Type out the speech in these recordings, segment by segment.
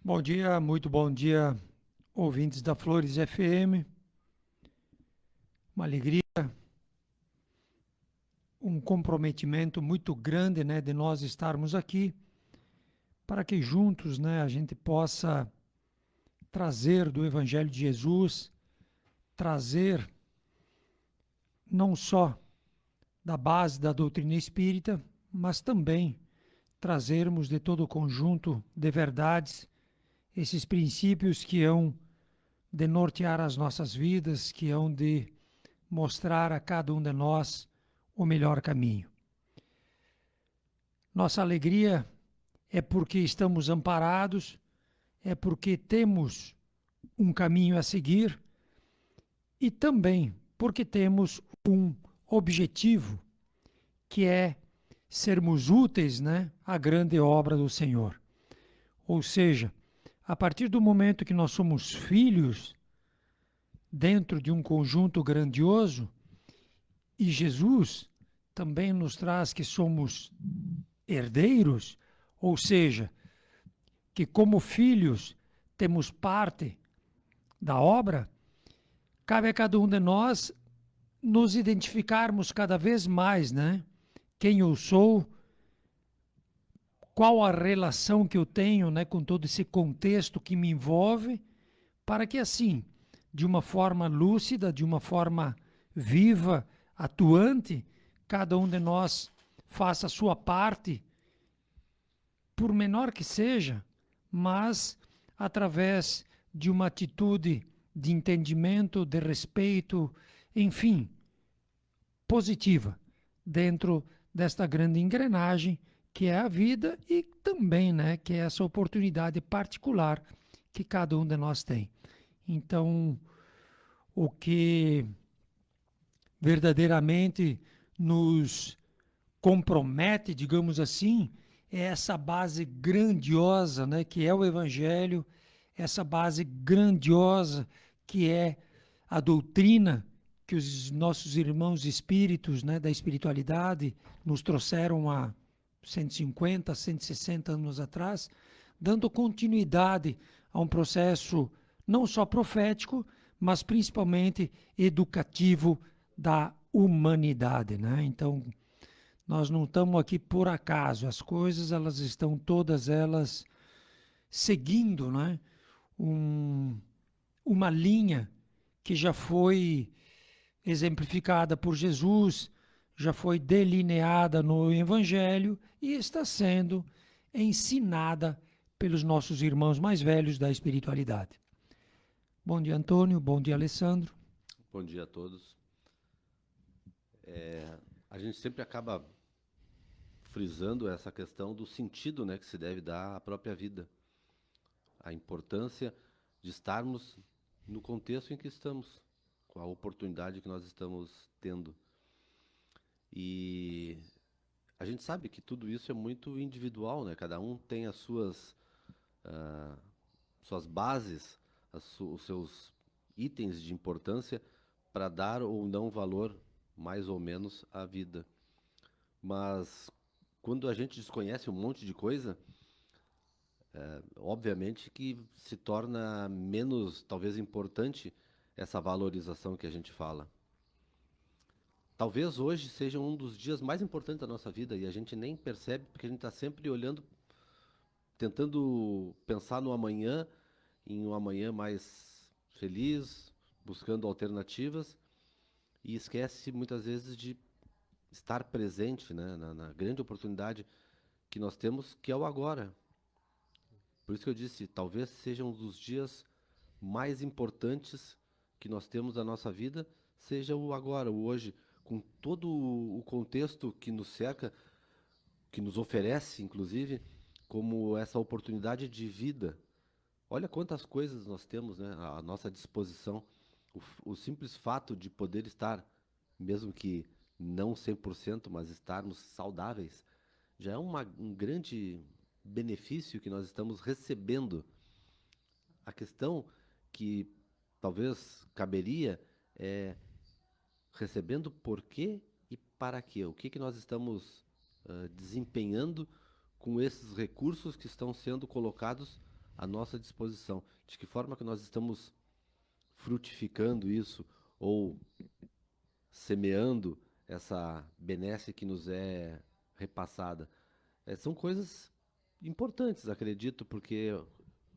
Bom dia, muito bom dia, ouvintes da Flores FM. Uma alegria, um comprometimento muito grande, né, de nós estarmos aqui para que juntos, né, a gente possa trazer do Evangelho de Jesus, trazer não só da base da doutrina espírita, mas também trazermos de todo o conjunto de verdades esses princípios que hão de nortear as nossas vidas, que hão de mostrar a cada um de nós o melhor caminho. Nossa alegria é porque estamos amparados, é porque temos um caminho a seguir e também porque temos um objetivo que é sermos úteis, né, à grande obra do Senhor. Ou seja, a partir do momento que nós somos filhos dentro de um conjunto grandioso, e Jesus também nos traz que somos herdeiros, ou seja, que como filhos temos parte da obra, cabe a cada um de nós nos identificarmos cada vez mais, né? Quem eu sou, qual a relação que eu tenho, né, com todo esse contexto que me envolve, para que assim, de uma forma lúcida, de uma forma viva, atuante, cada um de nós faça a sua parte, por menor que seja, mas através de uma atitude de entendimento, de respeito, enfim, positiva, dentro desta grande engrenagem que é a vida e também, né, que é essa oportunidade particular que cada um de nós tem. Então, o que verdadeiramente nos compromete, digamos assim, é essa base grandiosa, né, que é o Evangelho, essa base grandiosa que é a doutrina que os nossos irmãos espíritos, né, da espiritualidade nos trouxeram há 150, 160 anos atrás, dando continuidade a um processo não só profético, mas principalmente educativo da humanidade, né? Então, nós não estamos aqui por acaso, as coisas elas estão todas elas seguindo, né, um, uma linha que já foi exemplificada por Jesus, já foi delineada no Evangelho e está sendo ensinada pelos nossos irmãos mais velhos da espiritualidade. Bom dia, Antônio. Bom dia, Alessandro. Bom dia a todos. A gente sempre acaba frisando essa questão do sentido, né, que se deve dar à própria vida, a importância de estarmos no contexto em que estamos, com a oportunidade que nós estamos tendo. E a gente sabe que tudo isso é muito individual, né? Cada um tem as suas bases, os seus itens de importância para dar ou não valor, mais ou menos, à vida. Mas quando a gente desconhece um monte de coisa, obviamente que se torna menos, talvez, importante essa valorização que a gente fala. Talvez hoje seja um dos dias mais importantes da nossa vida e a gente nem percebe porque a gente está sempre olhando, tentando pensar no amanhã, em um amanhã mais feliz, buscando alternativas e esquece muitas vezes de estar presente, né, na grande oportunidade que nós temos, que é o agora. Por isso que eu disse, talvez seja um dos dias mais importantes que nós temos da nossa vida, seja o agora, o hoje, com todo o contexto que nos cerca, que nos oferece, inclusive, como essa oportunidade de vida. Olha quantas coisas nós temos, né, à nossa disposição. O simples fato de poder estar, mesmo que não 100%, mas estarmos saudáveis, já é um grande benefício que nós estamos recebendo. A questão que talvez caberia é recebendo por quê e para quê. O que que nós estamos desempenhando com esses recursos que estão sendo colocados à nossa disposição. De que forma que nós estamos frutificando isso ou semeando essa benesse que nos é repassada. São coisas importantes, acredito, porque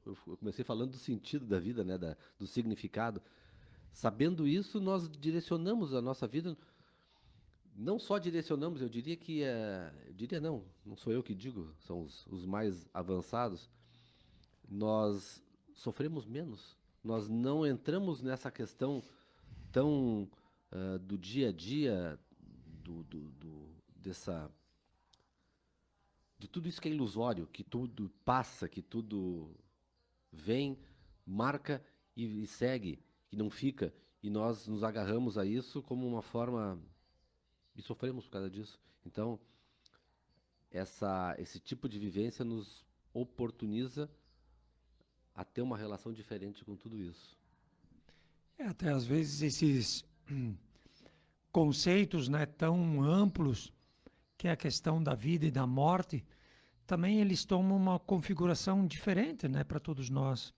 eu comecei falando do sentido da vida, né, do significado. Sabendo isso, nós direcionamos a nossa vida, não só direcionamos, eu diria que, eu diria não sou eu que digo, são os mais avançados, nós sofremos menos, nós não entramos nessa questão tão do dia a dia, dessa, de tudo isso que é ilusório, que tudo passa, que tudo vem, marca e segue, que não fica, e nós nos agarramos a isso como uma forma e sofremos por causa disso. Então, esse tipo de vivência nos oportuniza a ter uma relação diferente com tudo isso. Até às vezes esses conceitos, né, tão amplos, que é a questão da vida e da morte, também eles tomam uma configuração diferente, né, para todos nós.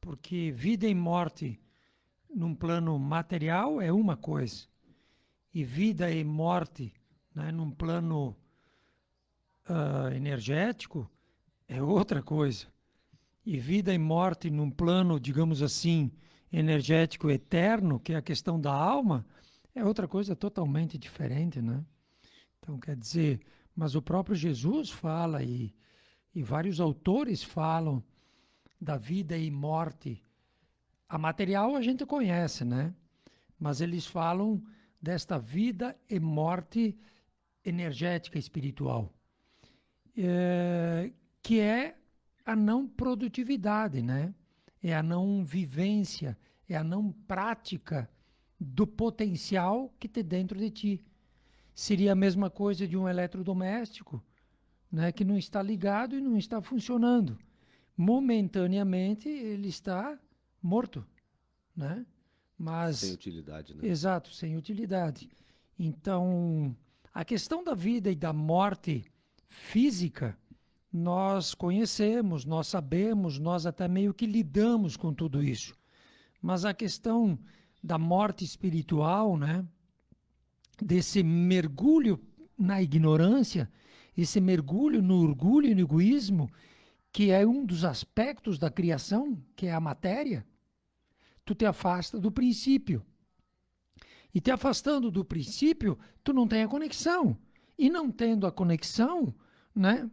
Porque vida e morte num plano material é uma coisa, e vida e morte, né, num plano energético é outra coisa. E vida e morte num plano, digamos assim, energético eterno, que é a questão da alma, é outra coisa totalmente diferente, né? Então, quer dizer, mas o próprio Jesus fala e vários autores falam da vida e morte. A material a gente conhece, né? Mas eles falam desta vida e morte energética espiritual, que é a não produtividade, né? É a não vivência, é a não prática do potencial que tem dentro de ti. Seria a mesma coisa de um eletrodoméstico, né, que não está ligado e não está funcionando. Momentaneamente ele está morto, né? Mas sem utilidade, né? exato, sem utilidade. Então, a questão da vida e da morte física, nós conhecemos, nós sabemos, nós até meio que lidamos com tudo isso. Mas a questão da morte espiritual, né? Desse mergulho na ignorância, esse mergulho no orgulho e no egoísmo, que é um dos aspectos da criação, que é a matéria, tu te afasta do princípio. E te afastando do princípio, tu não tem a conexão. E não tendo a conexão, né,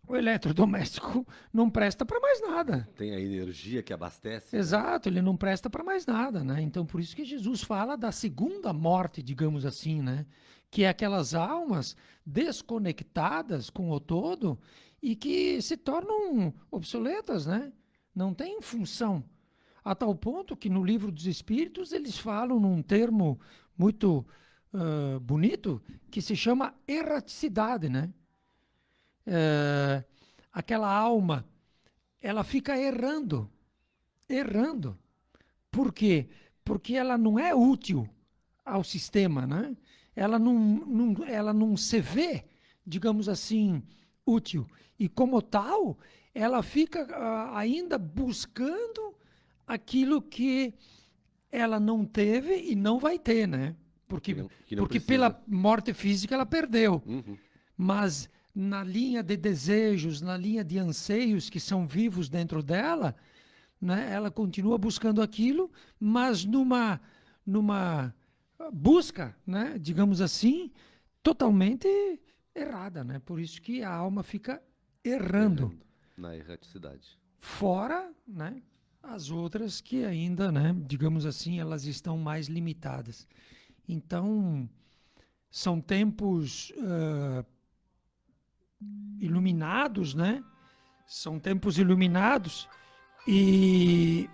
o eletrodoméstico não presta para mais nada. Tem a energia que abastece. Exato, ele não presta para mais nada, né? Então, por isso que Jesus fala da segunda morte, digamos assim, né? Que é aquelas almas desconectadas com o todo e que se tornam obsoletas, né? Não têm função. A tal ponto que no livro dos Espíritos eles falam num termo muito bonito que se chama erraticidade, né? Aquela alma, ela fica errando. Por quê? Porque ela não é útil ao sistema, né? Ela não se vê, digamos assim, útil. E como tal, ela fica ainda buscando aquilo que ela não teve e não vai ter, né? Porque Porque pela morte física ela perdeu. Uhum. Mas na linha de desejos, na linha de anseios que são vivos dentro dela, né, ela continua buscando aquilo, mas numa busca, né, digamos assim, totalmente errada, né? Por isso que a alma fica errando. Na erraticidade. Fora, né, as outras que ainda, né, digamos assim, elas estão mais limitadas. Então, são tempos iluminados, né? São tempos iluminados e...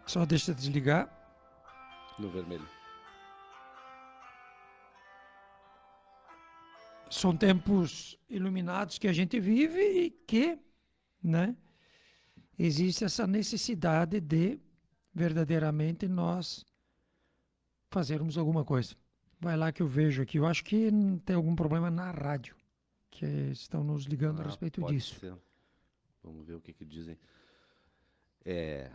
Só deixa eu desligar. No vermelho. São tempos iluminados que a gente vive e que, né, existe essa necessidade de verdadeiramente nós fazermos alguma coisa. Vai lá que eu vejo aqui. Eu acho que tem algum problema na rádio. que estão nos ligando a respeito Pode disso. ser. Vamos ver o que dizem. É,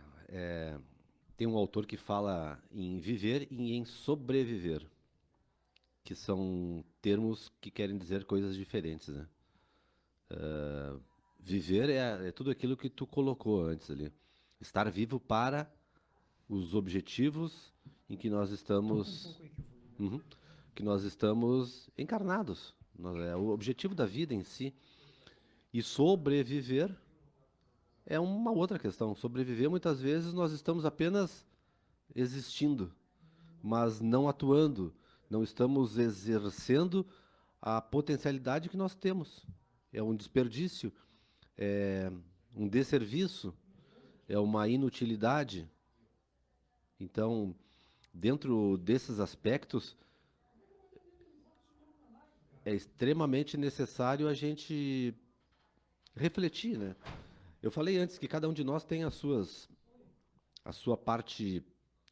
tem um autor que fala em viver e em sobreviver, que são termos que querem dizer coisas diferentes, né? Viver é tudo aquilo que tu colocou antes ali. Estar vivo para os objetivos em que nós estamos, Uhum. que nós estamos encarnados. É o objetivo da vida em si. E sobreviver é uma outra questão. Sobreviver, muitas vezes, nós estamos apenas existindo, mas não atuando, não estamos exercendo a potencialidade que nós temos. É um desperdício, é um desserviço, é uma inutilidade. Então, dentro desses aspectos, é extremamente necessário a gente refletir, né? Eu falei antes que cada um de nós tem a sua parte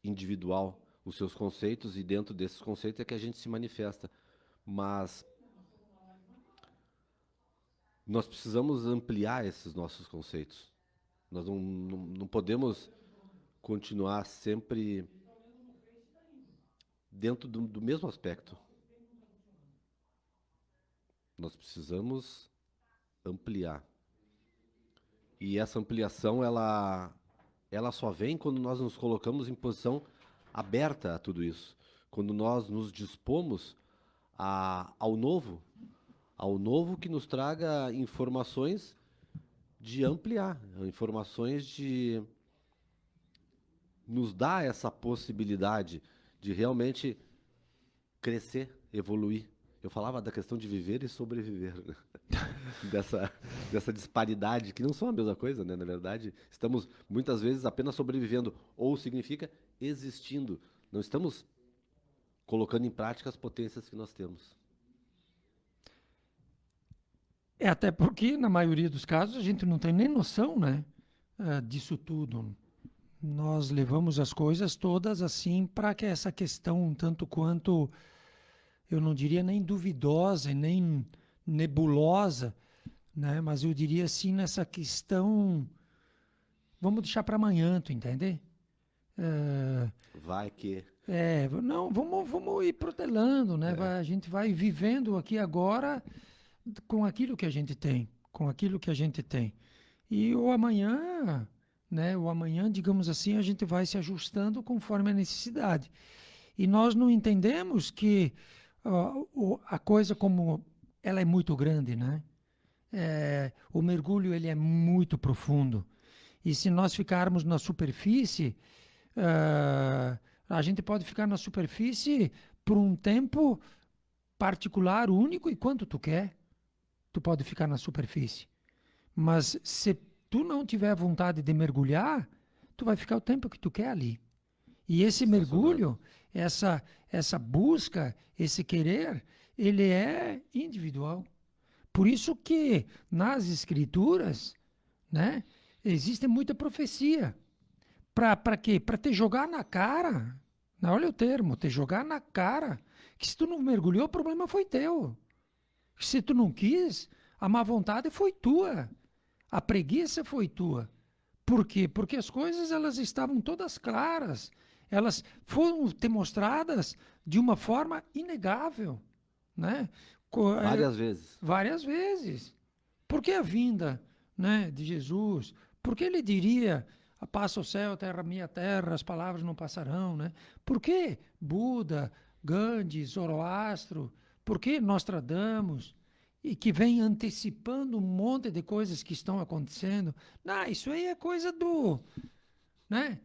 individual, os seus conceitos, e dentro desses conceitos é que a gente se manifesta. Mas nós precisamos ampliar esses nossos conceitos. Nós não podemos continuar sempre dentro do mesmo aspecto. Nós precisamos ampliar. E essa ampliação, ela só vem quando nós nos colocamos em posição aberta a tudo isso. Quando nós nos dispomos ao novo que nos traga informações de ampliar, informações de nos dar essa possibilidade de realmente crescer, evoluir. Eu falava da questão de viver e sobreviver, né? dessa disparidade, que não são a mesma coisa, né? Na verdade, estamos muitas vezes apenas sobrevivendo, ou significa existindo. Não estamos colocando em prática as potências que nós temos. Até porque, na maioria dos casos, a gente não tem nem noção, né, disso tudo. Nós levamos as coisas todas assim para que essa questão, um tanto quanto, eu não diria nem duvidosa e nem nebulosa, né, mas eu diria assim nessa questão, vamos deixar para amanhã, tu entende? Vai que... Não, vamos ir protelando, né? A gente vai vivendo aqui agora com aquilo que a gente tem, E o amanhã, né? O amanhã, digamos assim, a gente vai se ajustando conforme a necessidade. E nós não entendemos que a coisa como ela é muito grande, né? O mergulho ele é muito profundo. E se nós ficarmos na superfície, a gente pode ficar na superfície por um tempo particular, único, e quanto tu quer, tu pode ficar na superfície. Mas se tu não tiver vontade de mergulhar, tu vai ficar o tempo que tu quer ali. E esse mergulho, essa busca, esse querer, ele é individual. Por isso que nas escrituras, né, existe muita profecia. Para quê? Para te jogar na cara. Olha o termo, te jogar na cara. Que se tu não mergulhou, o problema foi teu. Se tu não quis, a má vontade foi tua. A preguiça foi tua. Por quê? Porque as coisas elas estavam todas claras. Elas foram te mostradas de uma forma inegável, né? Várias vezes. Várias vezes. Por que a vinda, né, de Jesus? Por que ele diria: passa o céu, terra minha terra, as palavras não passarão, né? Por que Buda, Gandhi, Zoroastro? Por que Nostradamus? E que vem antecipando um monte de coisas que estão acontecendo. Não, isso aí é coisa do... né?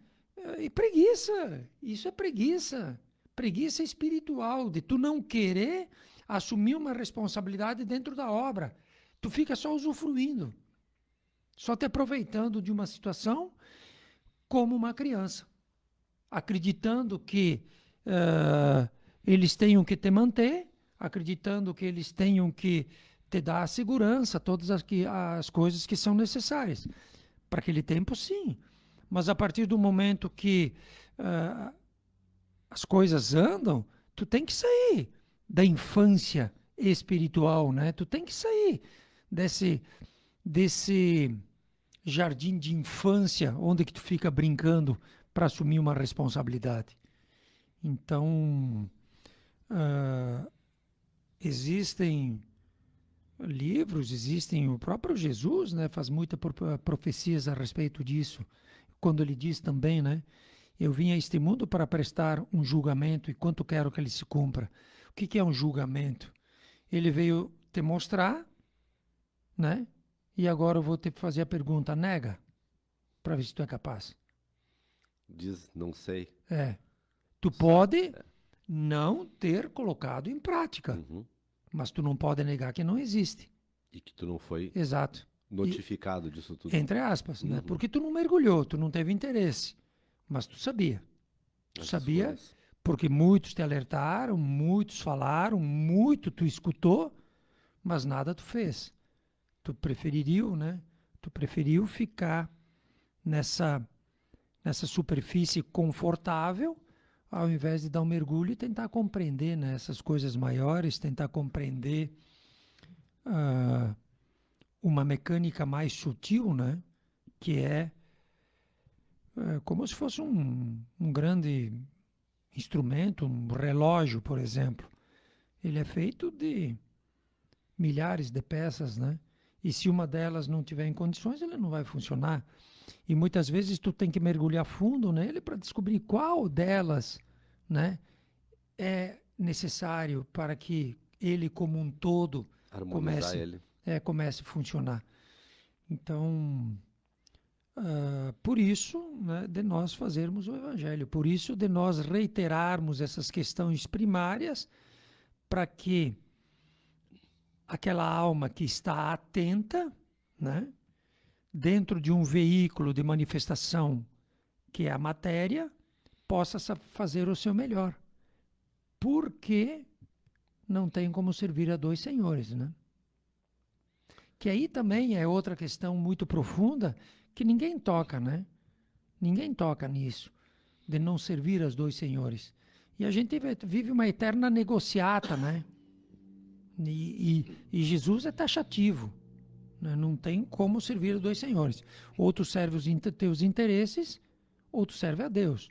E preguiça. Isso é preguiça. Preguiça espiritual, de tu não querer assumir uma responsabilidade dentro da obra. Tu fica só usufruindo. Só te aproveitando de uma situação como uma criança. Acreditando que eles tenham que te manter, acreditando que eles tenham que te dar a segurança, todas as coisas que são necessárias. Para aquele tempo, sim. Mas a partir do momento que as coisas andam, tu tem que sair da infância espiritual, né? Tu tem que sair desse jardim de infância onde que tu fica brincando para assumir uma responsabilidade. Então, ah, existem livros, existem o próprio Jesus, né, faz muitas profecias a respeito disso, quando ele diz também, né, eu vim a este mundo para prestar um julgamento e quanto quero que ele se cumpra. O que que é um julgamento? Ele veio te mostrar, né, e agora eu vou te fazer a pergunta, nega, para ver se tu é capaz. Diz, não sei. É, tu pode não ter colocado em prática, Uhum. mas tu não pode negar que não existe. E que tu não foi Exato. E, notificado disso tudo. entre aspas, né? Uhum. Porque tu não mergulhou, tu não teve interesse, mas tu sabia. Tu Essas sabia coisas. porque muitos te alertaram, muitos falaram, muito tu escutou, mas nada tu fez. Tu preferiu, né? Tu preferiu ficar nessa superfície confortável, ao invés de dar um mergulho e tentar compreender, né, essas coisas maiores, tentar compreender ah, uma mecânica mais sutil, né, que é como se fosse um grande instrumento, um relógio, por exemplo. Ele é feito de milhares de peças, né? E se uma delas não tiver em condições, ele não vai funcionar. E muitas vezes tu tem que mergulhar fundo nele para descobrir qual delas, né, é necessário para que ele como um todo Harmonizar comece ele. comece a funcionar. Então, por isso, né, de nós fazermos o evangelho, por isso de nós reiterarmos essas questões primárias para que aquela alma que está atenta, né, dentro de um veículo de manifestação que é a matéria, possa fazer o seu melhor. Porque não tem como servir a dois senhores, né? Que aí também é outra questão muito profunda que ninguém toca, né? Ninguém toca nisso, de não servir aos dois senhores. E a gente vive uma eterna negociata, né? E Jesus é taxativo. Né? Não tem como servir aos dois senhores. Ou tu serve os teus interesses, ou tu serve a Deus.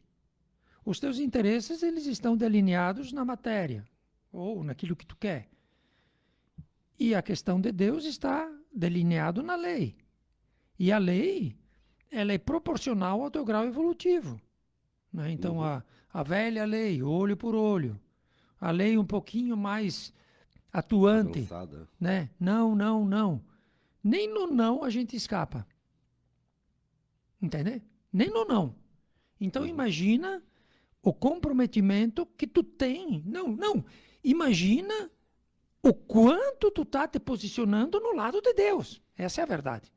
Os teus interesses, eles estão delineados na matéria, ou naquilo que tu quer. E a questão de Deus está delineado na lei. E a lei, ela é proporcional ao teu grau evolutivo. Né? Então, Uhum. a velha lei, olho por olho. A lei um pouquinho mais atuante. Avançada. Né? Não, não, não. Nem no não a gente escapa. Entende? Nem no não. Então, Uhum. imagina o comprometimento que tu tem. Não, não. Imagina o quanto tu tá te posicionando no lado de Deus. Essa é a verdade.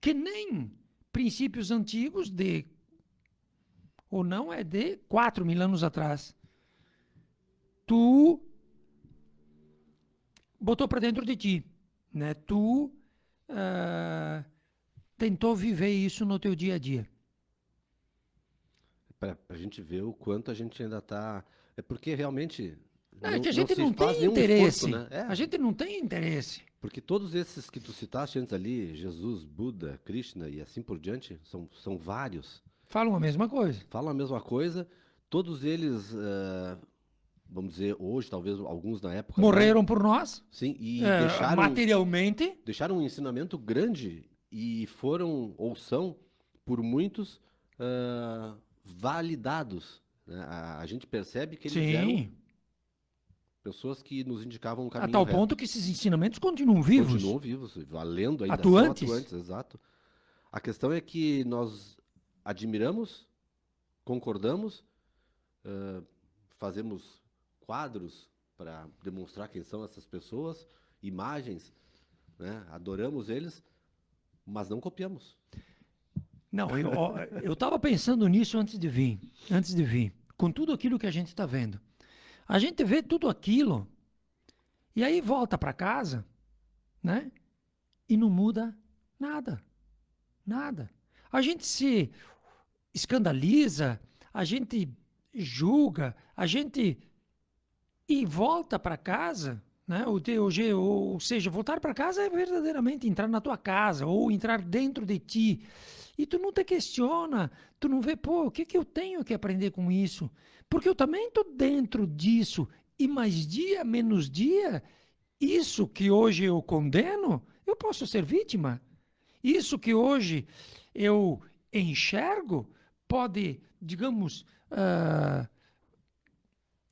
Que nem princípios antigos ou não é de 4.000 anos atrás. Tu botou para dentro de ti, né? Tu tentou viver isso no teu dia a dia. Pra gente ver o quanto a gente ainda tá. É porque realmente É que a não gente se não faz tem nenhum esforço, interesse. né? É, A gente não tem interesse. porque todos esses que tu citaste antes ali, Jesus, Buda, Krishna e assim por diante, são vários. Falam a mesma coisa. Falam a mesma coisa, todos eles, vamos dizer, hoje, talvez alguns na época não, Morreram por nós, sim, e materialmente. deixaram um ensinamento grande e foram, ou são, por muitos, validados, né? A gente percebe que eles eram Sim. pessoas que nos indicavam um A caminho tal ponto reto. que esses ensinamentos continuam vivos, Continuam vivos, valendo, ainda são atuantes. atuantes, exato. A questão é que nós admiramos, concordamos, fazemos quadros para demonstrar quem são essas pessoas, imagens, né? Adoramos eles, mas não copiamos. Não, eu estava pensando nisso antes de vir. Antes de vir. Com tudo aquilo que a gente está vendo. A gente vê tudo aquilo e aí volta para casa, né? E não muda nada. Nada. A gente se escandaliza, a gente julga, a gente e volta para casa, né? Ou seja, voltar para casa é verdadeiramente entrar na tua casa ou entrar dentro de ti. E tu não te questiona, tu não vê, pô, o que que eu tenho que aprender com isso? Porque eu também estou dentro disso. E mais dia, menos dia, isso que hoje eu condeno, eu posso ser vítima. Isso que hoje eu enxergo pode, digamos,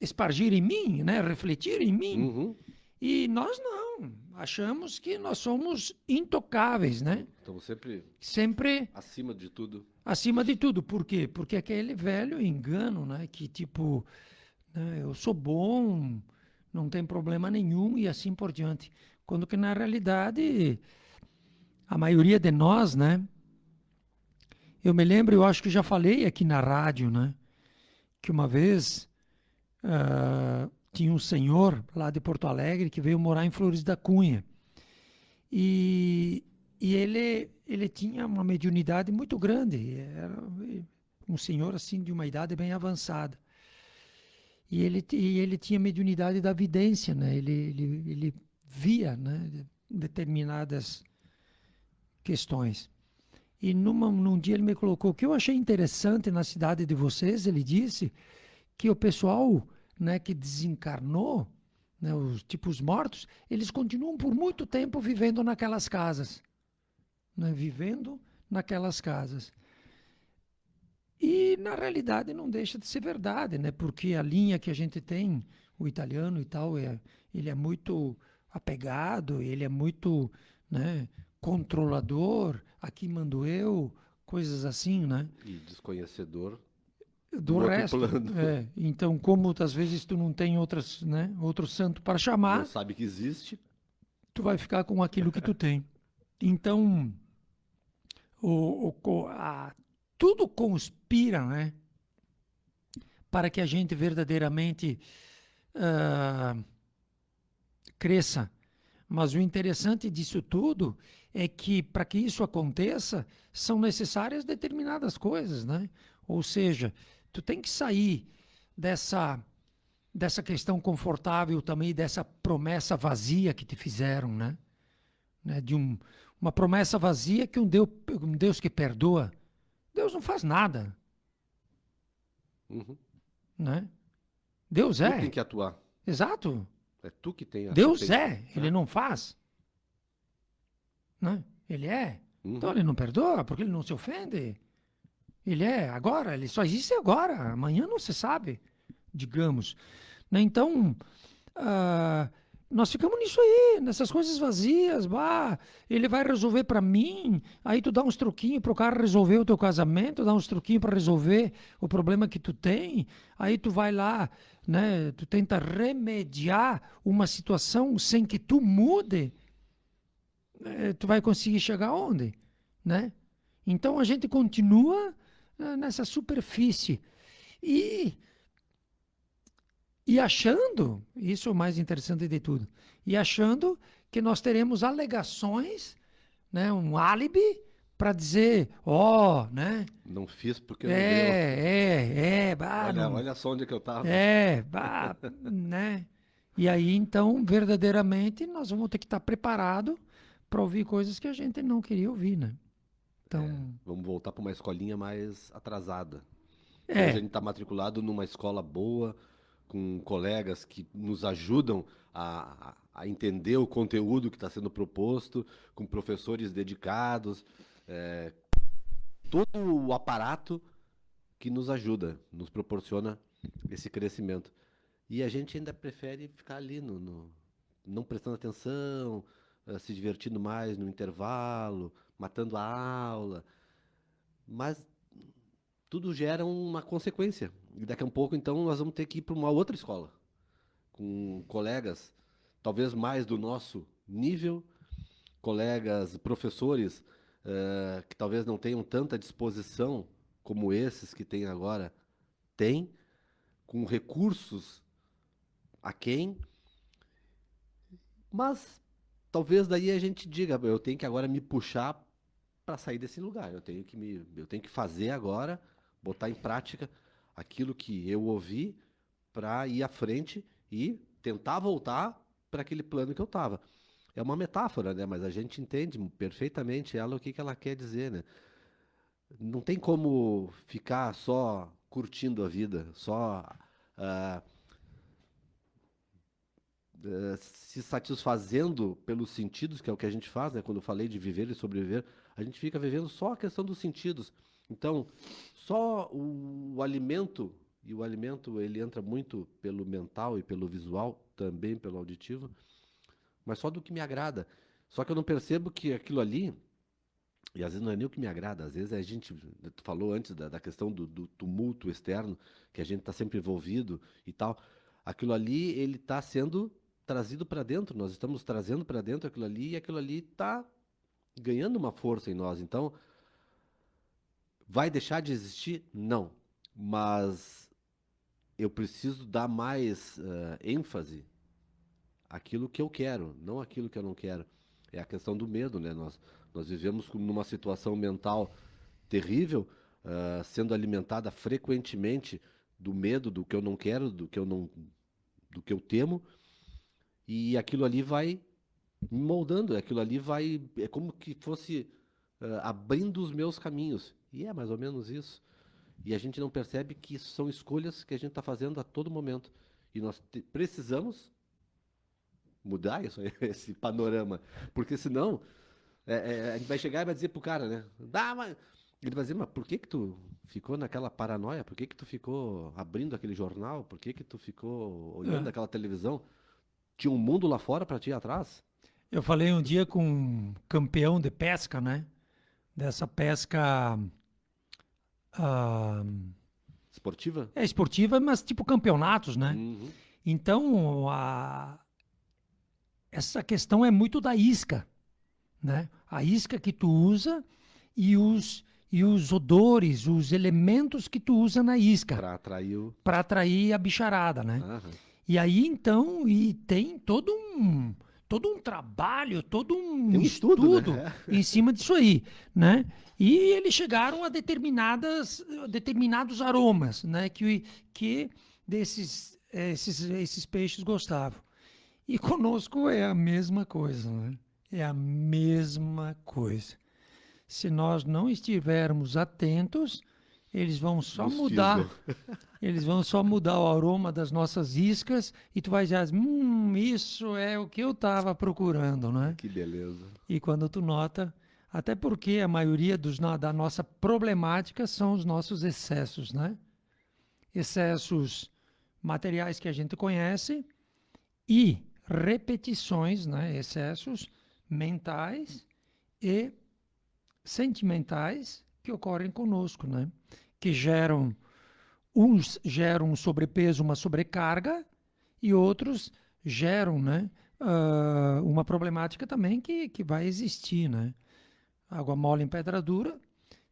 espargir em mim, né? Refletir em mim. Uhum. E nós não. Achamos que nós somos intocáveis, né? Estamos sempre Sempre acima de tudo. acima de tudo. Por quê? Porque aquele velho engano, né? Que tipo, né, eu sou bom, não tem problema nenhum e assim por diante. Quando que na realidade a maioria de nós, né? Eu me lembro, eu acho que já falei aqui na rádio, né? Que uma vez tinha um senhor lá de Porto Alegre que veio morar em Flores da Cunha. E, e ele tinha uma mediunidade muito grande. Era um senhor assim de uma idade bem avançada. E ele tinha mediunidade da vidência, né? Ele via, né, determinadas questões. E num dia ele me colocou, o que eu achei interessante na cidade de vocês, ele disse que o pessoal, né, que desencarnou, né, os tipos mortos, eles continuam por muito tempo vivendo naquelas casas, né, vivendo naquelas casas. E na realidade não deixa de ser verdade, né, porque a linha que a gente tem, o italiano e tal, ele é muito apegado, ele é muito, né, controlador, aqui mando eu, coisas assim, né? E desconhecedor do Do outro resto. plano. É. Então, como às vezes tu não tem outras, né, outro santo para Não chamar, sabe que existe. tu vai ficar com aquilo que tu tem. Então, tudo conspira, né, para que a gente verdadeiramente ah, cresça. Mas o interessante disso tudo é que para que isso aconteça, são necessárias determinadas coisas, né? Ou seja, tu tem que sair dessa questão confortável também, dessa promessa vazia que te fizeram, né? Uma promessa vazia que um Deus que perdoa. Deus não faz nada, Uhum. né? Deus Tu tem é, que atuar. exato. É tu que tem a Deus competência. é, ele não faz, né? Ele é. Então Uhum. ele não perdoa porque ele não se ofende. Ele é agora, ele só existe agora. Amanhã não se sabe, digamos. Né? Então, ah, nós ficamos nisso aí, nessas coisas vazias. Bah, ele vai resolver para mim. Aí tu dá uns truquinhos para o cara resolver o teu casamento, dá uns truquinhos para resolver o problema que tu tem. Aí tu vai lá, né? Tu tenta remediar uma situação sem que tu mude. Tu vai conseguir chegar onde, né? Então a gente continua nessa superfície e achando, isso é o mais interessante de tudo, e achando que nós teremos alegações, né, um álibi para dizer, ó, né? Não fiz porque não deu. Bah, Olha, não, olha só onde é que eu tava. bah, né? E aí então, verdadeiramente, nós vamos ter que estar preparado para ouvir coisas que a gente não queria ouvir, né? Então, Vamos voltar para uma escolinha mais atrasada. Hoje a é, gente está matriculado numa escola boa, com colegas que nos ajudam a entender o conteúdo que está sendo proposto, com professores dedicados, todo o aparato que nos ajuda, nos proporciona esse crescimento. E a gente ainda prefere ficar ali não prestando atenção, se divertindo mais no intervalo, matando a aula. Mas tudo gera uma consequência. E daqui a um pouco, então, nós vamos ter que ir para uma outra escola, com colegas, talvez mais do nosso nível, colegas, professores, que talvez não tenham tanta disposição como esses que tem agora têm, com recursos a quem, mas talvez daí a gente diga, eu tenho que agora me puxar para sair desse lugar, eu tenho que fazer agora, botar em prática aquilo que eu ouvi para ir à frente e tentar voltar para aquele plano que eu estava. É uma metáfora, né? Mas a gente entende perfeitamente ela, o que que ela quer dizer, né? Não tem como ficar só curtindo a vida, só ah, se satisfazendo pelos sentidos, que é o que a gente faz, né? Quando eu falei de viver e sobreviver, a gente fica vivendo só a questão dos sentidos. Então, só o alimento, e o alimento ele entra muito pelo mental e pelo visual, também pelo auditivo, mas só do que me agrada. Só que eu não percebo que aquilo ali, e às vezes não é nem o que me agrada, às vezes a gente, tu falou antes da questão do tumulto externo, que a gente está sempre envolvido e tal, aquilo ali, ele está sendo trazido para dentro, nós estamos trazendo para dentro aquilo ali, e aquilo ali está ganhando uma força em nós. Então, vai deixar de existir? Não. Mas eu preciso dar mais ênfase àquilo que eu quero, não àquilo que eu não quero. É a questão do medo, né? Nós vivemos numa situação mental terrível, sendo alimentada frequentemente do medo, do que eu não quero, do que eu temo, e aquilo ali vai me moldando, aquilo ali vai, é como que fosse abrindo os meus caminhos. E é mais ou menos isso. E a gente não percebe que são escolhas que a gente está fazendo a todo momento. E nós precisamos mudar isso, esse panorama. Porque senão, a gente vai chegar e vai dizer pro cara, né? Ele vai dizer, mas por que que tu ficou naquela paranoia? Por que que tu ficou abrindo aquele jornal? Por que que tu ficou olhando É. aquela televisão? Tinha um mundo lá fora para ti ir atrás? Eu falei um dia com um campeão de pesca, né? Dessa pesca ah, Esportiva? esportiva, mas tipo campeonatos, né? Uhum. Então, essa questão é muito da isca, né? A isca que tu usa e os odores, os elementos que tu usa na isca Para atrair o. para atrair a bicharada, né? Aham. E aí então, e tem todo um trabalho, todo um Tem um estudo, né? estudo em cima disso aí, né? E eles chegaram a determinados aromas, né? Que esses peixes gostavam. E conosco é a mesma coisa, né? É a mesma coisa. Se nós não estivermos atentos, eles vão só Nos fisgam. mudar, eles vão só mudar o aroma das nossas iscas e tu vai dizer, isso é o que eu estava procurando, né? Que beleza. E quando tu nota, até porque a maioria da nossa problemática são os nossos excessos, né? Excessos materiais que a gente conhece e repetições, né? Excessos mentais e sentimentais que ocorrem conosco, né? Que uns geram um sobrepeso, uma sobrecarga, e outros geram, né, uma problemática também que vai existir, né? Água mole em pedra dura,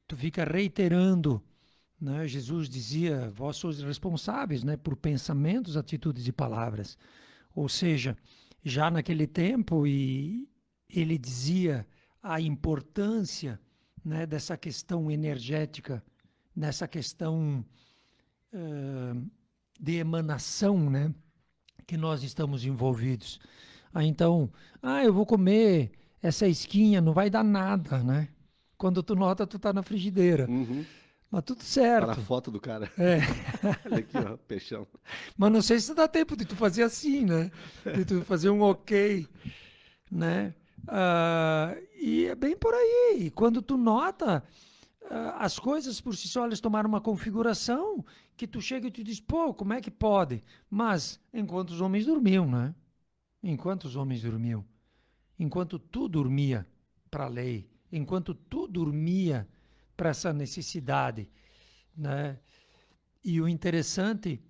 tu fica reiterando, né? Jesus dizia, vós sois responsáveis, né, por pensamentos, atitudes e palavras. Ou seja, já naquele tempo, e ele dizia a importância, né, dessa questão energética, dessa questão de emanação, né, que nós estamos envolvidos. Então, eu vou comer essa esquinha, não vai dar nada, né? Quando tu nota, tu tá na frigideira. Uhum. Mas tudo Tá na certo. foto do cara. É. Olha aqui, ó, peixão. Mas não sei se dá tempo de tu fazer assim, né? De tu fazer um ok, né? E é bem por aí. E quando tu nota, as coisas por si só elas tomaram uma configuração que tu chega e tu diz, pô, como é que pode? Mas enquanto os homens dormiam, né? Enquanto os homens dormiam, enquanto tu dormia para a lei, enquanto tu dormia para essa necessidade, né? E o interessante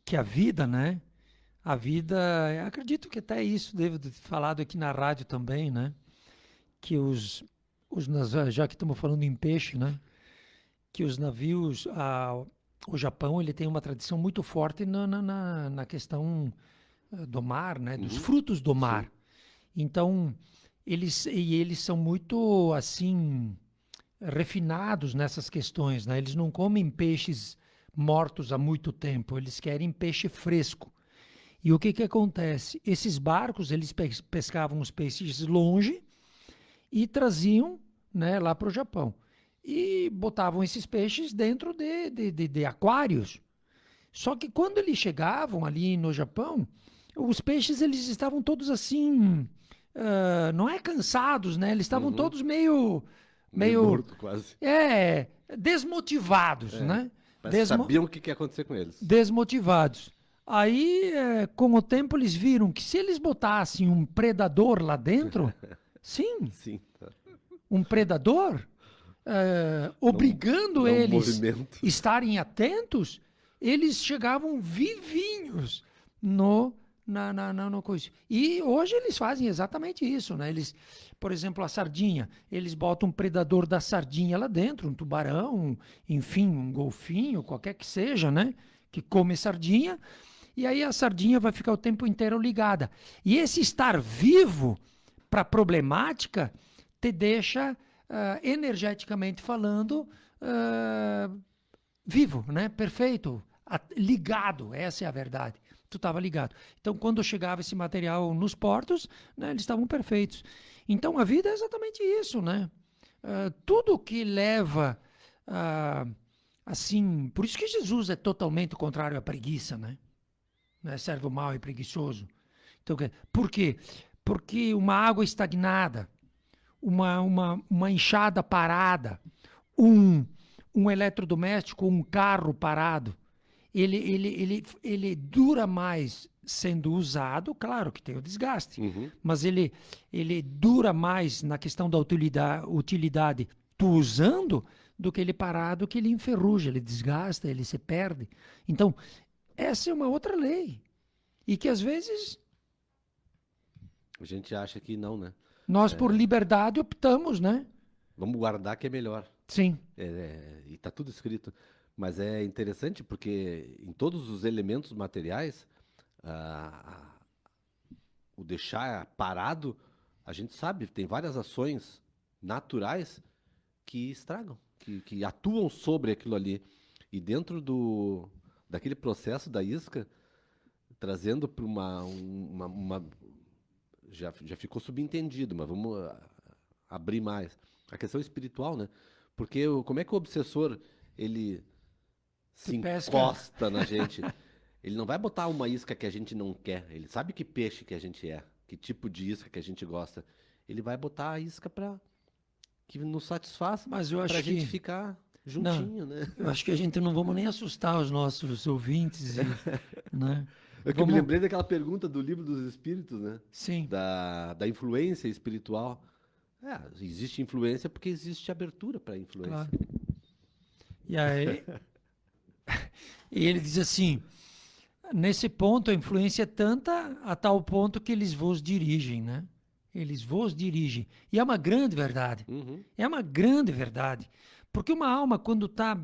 que a vida, né? A vida, eu acredito que até isso devo ter falado aqui na rádio também, né? Que já que estamos falando em peixe, né? Que os navios, o Japão, ele tem uma tradição muito forte na questão do mar, né? Dos Uhum. frutos do Sim. mar. Então, eles são muito, assim, refinados nessas questões, né? Eles não comem peixes mortos há muito tempo, eles querem peixe fresco. E o que que acontece? Esses barcos, eles pescavam os peixes longe e traziam, né, lá para o Japão. E botavam esses peixes dentro de aquários. Só que quando eles chegavam ali no Japão, os peixes eles estavam todos assim, não é cansados, né? Eles estavam Uhum. todos meio, Meio meio, morto, quase. desmotivados, É. né? Mas sabiam o que que ia acontecer com eles. Desmotivados. Aí, com o tempo, eles viram que se eles botassem um predador lá dentro, sim, Sim, tá. um predador, obrigando não eles movimento. estarem atentos, eles chegavam vivinhos no coisa. E hoje eles fazem exatamente isso, né? Eles, por exemplo, a sardinha, eles botam um predador da sardinha lá dentro, um tubarão, enfim, um golfinho, qualquer que seja, né? Que come sardinha, e aí a sardinha vai ficar o tempo inteiro ligada. E esse estar vivo para a problemática te deixa, energeticamente falando, vivo, né? Perfeito, ligado, essa é a verdade. Tu estava ligado. Então, quando chegava esse material nos portos, né, eles estavam perfeitos. Então, a vida é exatamente isso, né? Tudo que leva, assim, por isso que Jesus é totalmente contrário à preguiça, né? Servo mau e preguiçoso. Então, por quê? Porque uma água estagnada, uma enxada parada, um, um eletrodoméstico, um carro parado, ele dura mais sendo usado, claro que tem o desgaste, Uhum. mas ele dura mais na questão da utilidade tu usando do que ele parado, que ele enferruja, ele desgasta, ele se perde. Então, essa é uma outra lei. E que às vezes A gente acha que não, né? nós, por liberdade, optamos, né? Vamos guardar que é melhor. Sim, E tá tudo escrito. Mas é interessante porque em todos os elementos materiais, ah, o deixar parado, a gente sabe, tem várias ações naturais que estragam, que atuam sobre aquilo ali. E dentro daquele processo da isca, trazendo para já ficou subentendido, mas vamos abrir mais. A questão espiritual, né? Porque como é que o obsessor, ele te se pesca. encosta na gente? Ele não vai botar uma isca que a gente não quer. Ele sabe que peixe que a gente é, que tipo de isca que a gente gosta. Ele vai botar a isca para que nos satisfaça, Mas eu para a acho gente que. ficar Não, juntinho, né? eu acho que a gente não vamos nem assustar os nossos ouvintes, né? É que eu me Vamos. lembrei daquela pergunta do Livro dos Espíritos, né? Sim, Da influência espiritual. Existe influência porque existe abertura para influência. claro. E aí, e ele diz assim: nesse ponto a influência é tanta a tal ponto que eles vos dirigem, né? Eles vos dirigem. E é uma grande verdade. Uhum. É uma grande verdade. Porque uma alma, quando está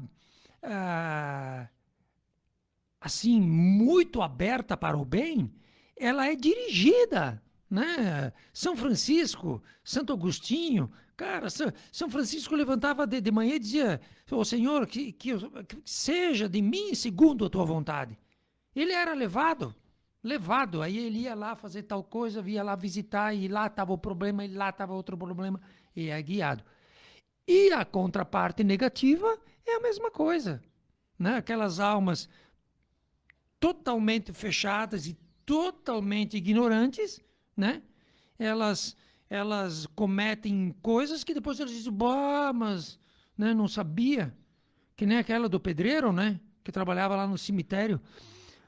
assim, muito aberta para o bem, ela é dirigida, né? São Francisco, Santo Agostinho, cara, São Francisco levantava de manhã e dizia: "Ô Senhor, que seja de mim segundo a tua vontade." Ele era levado, aí ele ia lá fazer tal coisa, ia lá visitar, e lá estava o problema, e lá estava outro problema, e é guiado. E a contraparte negativa é a mesma coisa, né? Aquelas almas totalmente fechadas e totalmente ignorantes, né? Elas, elas cometem coisas que depois elas dizem: "Bah, mas, né, não sabia." Que nem aquela do pedreiro, né? Que trabalhava lá no cemitério.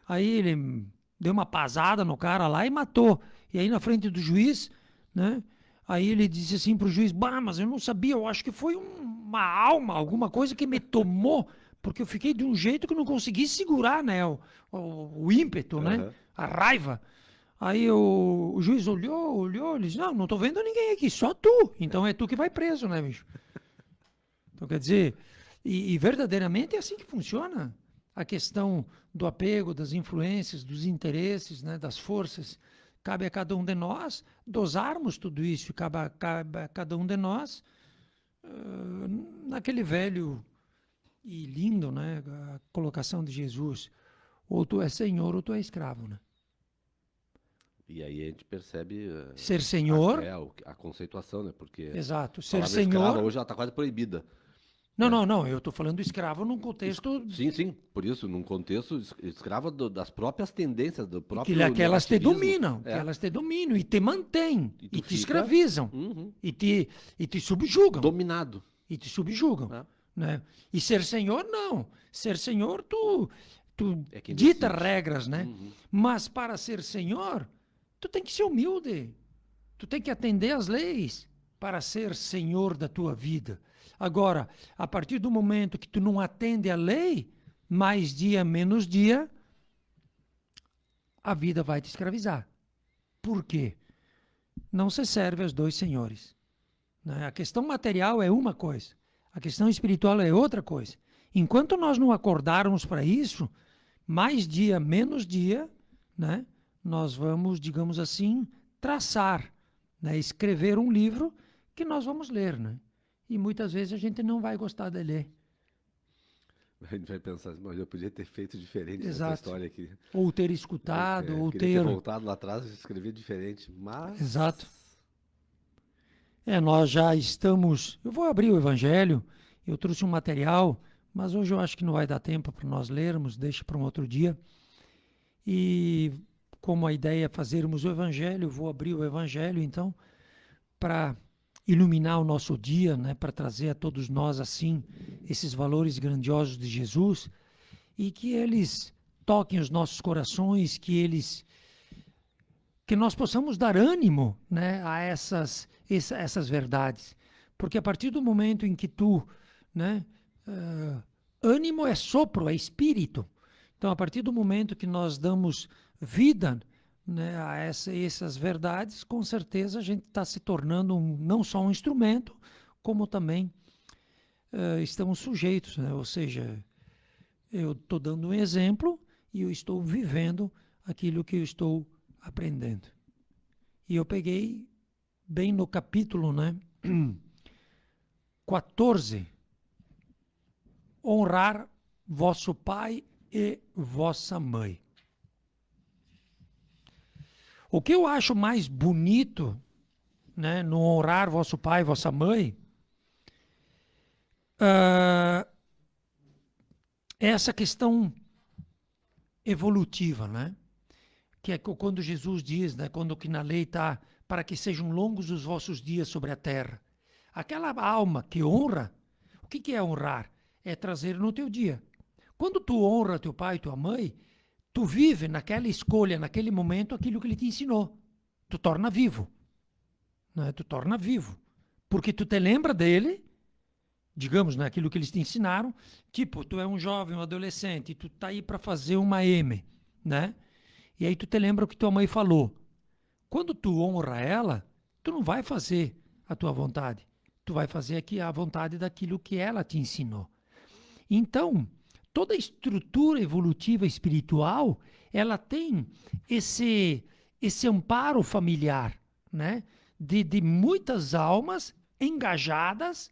Aí ele deu uma pasada no cara lá e matou. E aí na frente do juiz, né? Aí ele disse assim pro juiz: "Bah, mas eu não sabia, eu acho que foi uma alma, alguma coisa que me tomou, porque eu fiquei de um jeito que eu não consegui segurar, né, o ímpeto, né, Aham. a raiva." Aí o juiz olhou, ele disse: "Não, não tô vendo ninguém aqui, só tu. Então é tu que vai preso, né, bicho?" Então quer dizer, e verdadeiramente é assim que funciona a questão do apego, das influências, dos interesses, né, das forças. Cabe a cada um de nós dosarmos tudo isso, cabe a cada um de nós, naquele velho E lindo, né? A colocação de Jesus. Ou tu és senhor ou tu és escravo, né? E aí a gente percebe Ser senhor, a conceituação, né? Porque exato. a Ser palavra escrava senhor. hoje ela está quase proibida, Não, né? não, não. Eu estou falando escravo num contexto Sim, sim, por isso, num contexto escrava das próprias tendências, do que próprio elas te ativismo, dominam, que é, elas te dominam e te mantêm, e e tu te fica escravizam, uhum, e te subjugam, dominado, e te subjugam, né? né? E ser senhor, não. Ser senhor, tu É quem dita decide. regras, né? Uhum. Mas para ser senhor, tu tem que ser humilde. Tu tem que atender às leis para ser senhor da tua vida. Agora, a partir do momento que tu não atende à lei, mais dia, menos dia, a vida vai te escravizar. Por quê? Não se serve aos dois senhores. Né? A questão material é uma coisa, a questão espiritual é outra coisa. Enquanto nós não acordarmos para isso, mais dia, menos dia, né, nós vamos, digamos assim, traçar, né, escrever um livro que nós vamos ler. Né? E muitas vezes a gente não vai gostar de ler. A gente vai pensar, mas eu podia ter feito diferente nessa Exato. história aqui. Ou ter escutado, ou Queria ter ter. voltado lá atrás e escrever diferente, Exato. mas Nós já estamos. Eu vou abrir o Evangelho, eu trouxe um material, mas hoje eu acho que não vai dar tempo para nós lermos, deixa para um outro dia. E como a ideia é fazermos o Evangelho, eu vou abrir o Evangelho, então, para iluminar o nosso dia, né, para trazer a todos nós, assim, esses valores grandiosos de Jesus e que eles toquem os nossos corações, que nós possamos dar ânimo, né, a essas verdades. Porque a partir do momento em que tu, né, ânimo é sopro, é espírito. Então, a partir do momento que nós damos vida, né, a essas verdades, com certeza a gente está se tornando não só um instrumento, como também estamos sujeitos. Né? Ou seja, eu estou dando um exemplo e eu estou vivendo aquilo que eu estou aprendendo. E eu peguei bem no capítulo, né, 14, honrar vosso pai e vossa mãe. O que eu acho mais bonito, né, no honrar vosso pai e vossa mãe, é essa questão evolutiva, né? Que é quando Jesus diz, né, quando que na lei está, para que sejam longos os vossos dias sobre a terra. Aquela alma que honra, o que é honrar? É trazer no teu dia. Quando tu honra teu pai e tua mãe, tu vive naquela escolha, naquele momento, aquilo que ele te ensinou. Tu torna vivo. Né? Tu torna vivo. Porque tu te lembra dele, digamos, né, aquilo que eles te ensinaram. Tipo, tu é um jovem, um adolescente, e tu tá aí para fazer uma M, né? E aí tu te lembra o que tua mãe falou. Quando tu honra ela, tu não vai fazer a tua vontade. Tu vai fazer aqui a vontade daquilo que ela te ensinou. Então, toda a estrutura evolutiva espiritual, ela tem esse amparo familiar, né? De muitas almas engajadas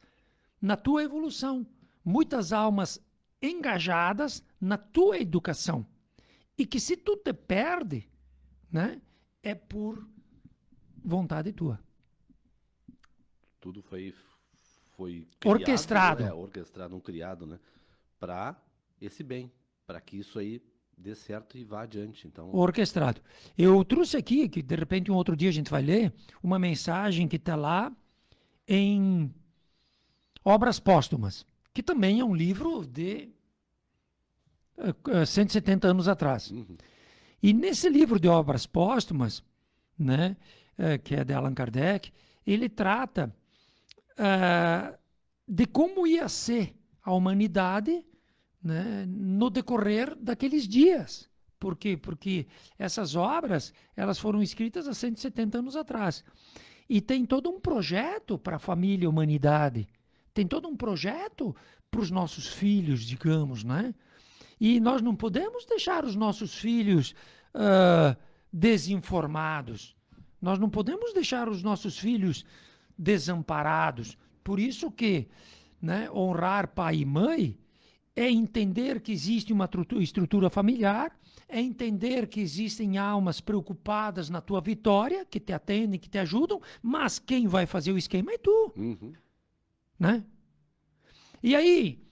na tua evolução, muitas almas engajadas na tua educação. E que se tu te perde, né, é por vontade tua. tudo foi criado, Orquestrado. orquestrado, não criado, né? Para esse bem, para que isso aí dê certo e vá adiante. Então, Orquestrado. Eu trouxe aqui, que de repente um outro dia a gente vai ler, uma mensagem que está lá em Obras Póstumas, que também é um livro de 170 anos atrás. E nesse livro de Obras Póstumas, né, que é de Allan Kardec, ele trata de como ia ser a humanidade, né, no decorrer daqueles dias. Por quê? Porque essas obras elas foram escritas há 170 anos atrás. E tem todo um projeto para a família e a humanidade. Tem todo um projeto para os nossos filhos, digamos, né? E nós não podemos deixar os nossos filhos desinformados. Nós não podemos deixar os nossos filhos desamparados. Por isso que, né, honrar pai e mãe é entender que existe uma estrutura familiar, é entender que existem almas preocupadas na tua vitória, que te atendem, que te ajudam, mas quem vai fazer o esquema é tu, Uhum. né? E aí,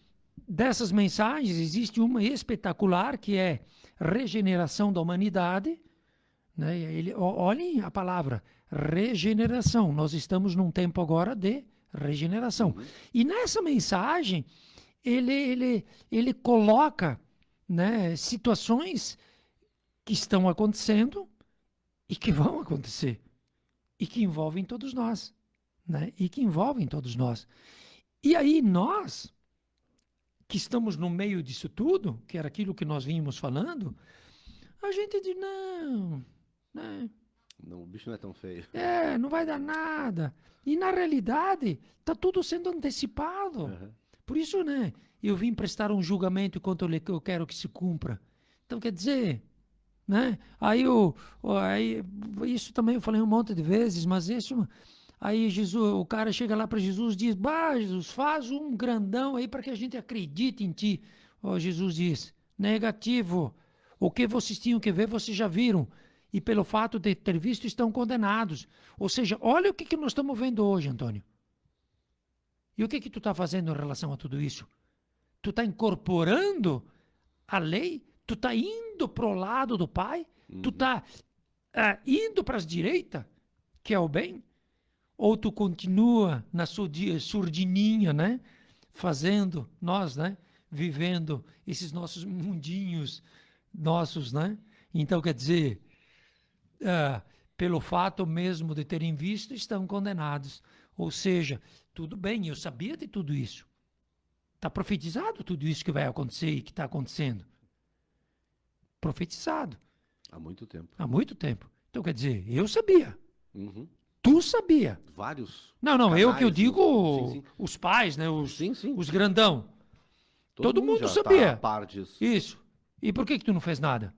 dessas mensagens, existe uma espetacular que é regeneração da humanidade, né? Olhem a palavra regeneração. Nós estamos num tempo agora de regeneração. Uhum. E nessa mensagem, ele coloca, né, situações que estão acontecendo e que vão acontecer e que envolvem todos nós, né? E que envolvem todos nós. E aí nós, que estamos no meio disso tudo, que era aquilo que nós vínhamos falando, a gente diz, não, né? Não, o bicho não é tão feio. Não vai dar nada. E na realidade, está tudo sendo antecipado. Uhum. Por isso, né, eu vim prestar um julgamento enquanto eu quero que se cumpra. Então, quer dizer, né? Aí, isso também eu falei um monte de vezes, mas isso, aí Jesus, o cara chega lá para Jesus e diz, bah, Jesus, faz um grandão aí para que a gente acredite em ti. Jesus diz, negativo. O que vocês tinham que ver, vocês já viram. E pelo fato de ter visto, estão condenados. Ou seja, olha o que nós estamos vendo hoje, Antônio. E o que tu está fazendo em relação a tudo isso? Tu está incorporando a lei? Tu está indo para o lado do Pai? Tu está indo para as direitas, que é o bem? Ou tu continua na surdininha, né? Fazendo, nós, né? Vivendo esses nossos mundinhos nossos, né? Então, quer dizer, pelo fato mesmo de terem visto, estão condenados. Ou seja, tudo bem, eu sabia de tudo isso. Está profetizado tudo isso que vai acontecer e que está acontecendo. Profetizado. Há muito tempo. Há muito tempo. Então, quer dizer, eu sabia. Uhum. Tu sabia. Vários. Não, eu que eu canais, digo, sim. os pais, né? Sim, sim. Os grandão. Todo mundo já sabia. tá a par disso. Isso. E por que tu não fez nada?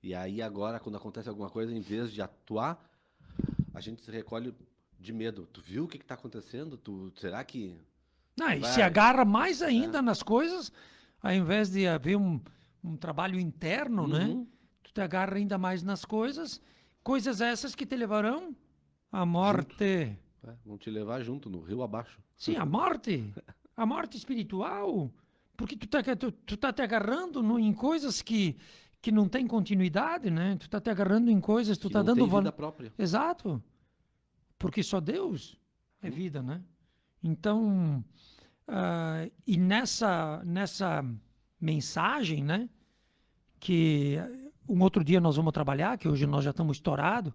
E aí agora, quando acontece alguma coisa, em vez de atuar, a gente se recolhe de medo. Tu viu o que está acontecendo? Será que... Não, e Vai. se agarra mais ainda nas coisas, ao invés de haver um trabalho interno, né? Uhum. Tu te agarra ainda mais nas coisas essas que te levarão à morte. Vão te levar junto, no rio abaixo. Sim, a morte espiritual, porque tu tá te agarrando em coisas que não tem continuidade, né? Tu tá te agarrando em coisas, tu Que tá não dando tem valor. vida própria. Exato. Porque só Deus é vida, né? Então, e nessa mensagem, né? Que um outro dia nós vamos trabalhar, que hoje nós já estamos estourados,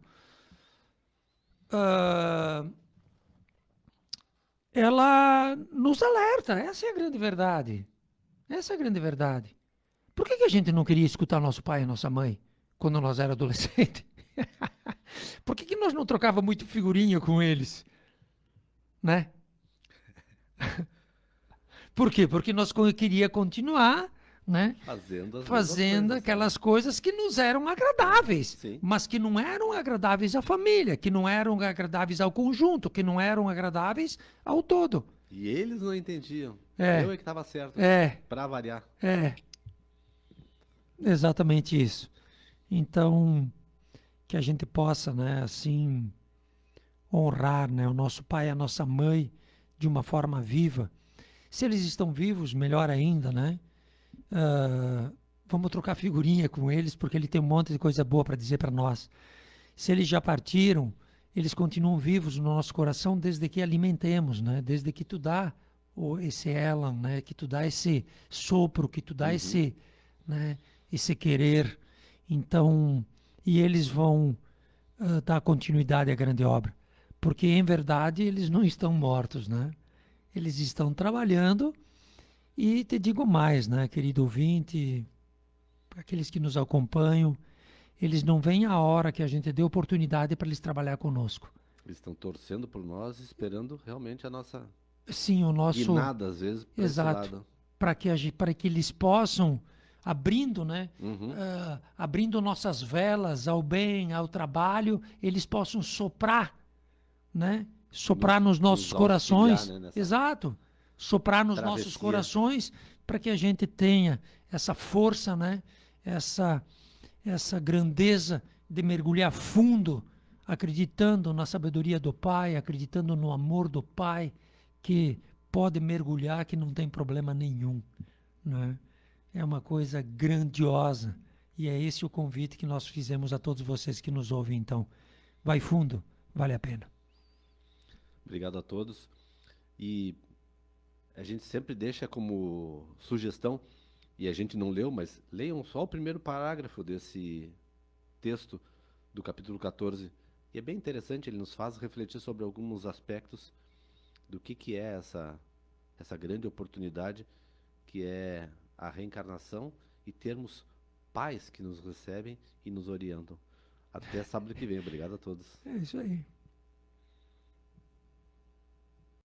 ela nos alerta. Essa é a grande verdade. Essa é a grande verdade. Por que a gente não queria escutar nosso pai e nossa mãe quando nós era adolescente? Por que nós não trocava muito figurinha com eles? Né? Por quê? Porque nós queria continuar, né? Fazendo aquelas coisas que nos eram agradáveis, Sim. mas que não eram agradáveis à família, que não eram agradáveis ao conjunto, que não eram agradáveis ao todo. E eles não entendiam. É. Eu é que estava certo. Para variar. Exatamente isso. Então, que a gente possa, né, assim, honrar, né, o nosso pai e a nossa mãe de uma forma viva. Se eles estão vivos, melhor ainda, né? Vamos trocar figurinha com eles, porque ele tem um monte de coisa boa para dizer para nós. Se eles já partiram, eles continuam vivos no nosso coração desde que alimentemos, né? Desde que tu dá esse elan, né? Que tu dá esse sopro, que tu dá esse, né? Esse querer. Então, e eles vão dar continuidade à grande obra, porque em verdade eles não estão mortos, né? Eles estão trabalhando. E te digo mais, né, querido ouvinte, aqueles que nos acompanham, eles não veem a hora que a gente dê oportunidade para eles trabalhar conosco. Eles estão torcendo por nós, esperando realmente a nossa Sim, o nosso guinada, às vezes, para esse lado. Para que eles possam, abrindo, né, abrindo nossas velas ao bem, ao trabalho, eles possam soprar, né, soprar nos nossos corações. Né, Exato. soprar nos nossos Travessia. corações para que a gente tenha essa força, né? Essa grandeza de mergulhar fundo, acreditando na sabedoria do Pai, acreditando no amor do Pai, que pode mergulhar, que não tem problema nenhum, né? É uma coisa grandiosa. E é esse o convite que nós fizemos a todos vocês que nos ouvem, então. Vai fundo, vale a pena. Obrigado a todos. E a gente sempre deixa como sugestão, e a gente não leu, mas leiam só o primeiro parágrafo desse texto do capítulo 14. E é bem interessante, ele nos faz refletir sobre alguns aspectos do que é essa grande oportunidade que é a reencarnação e termos pais que nos recebem e nos orientam. Até sábado que vem. Obrigado a todos. É isso aí.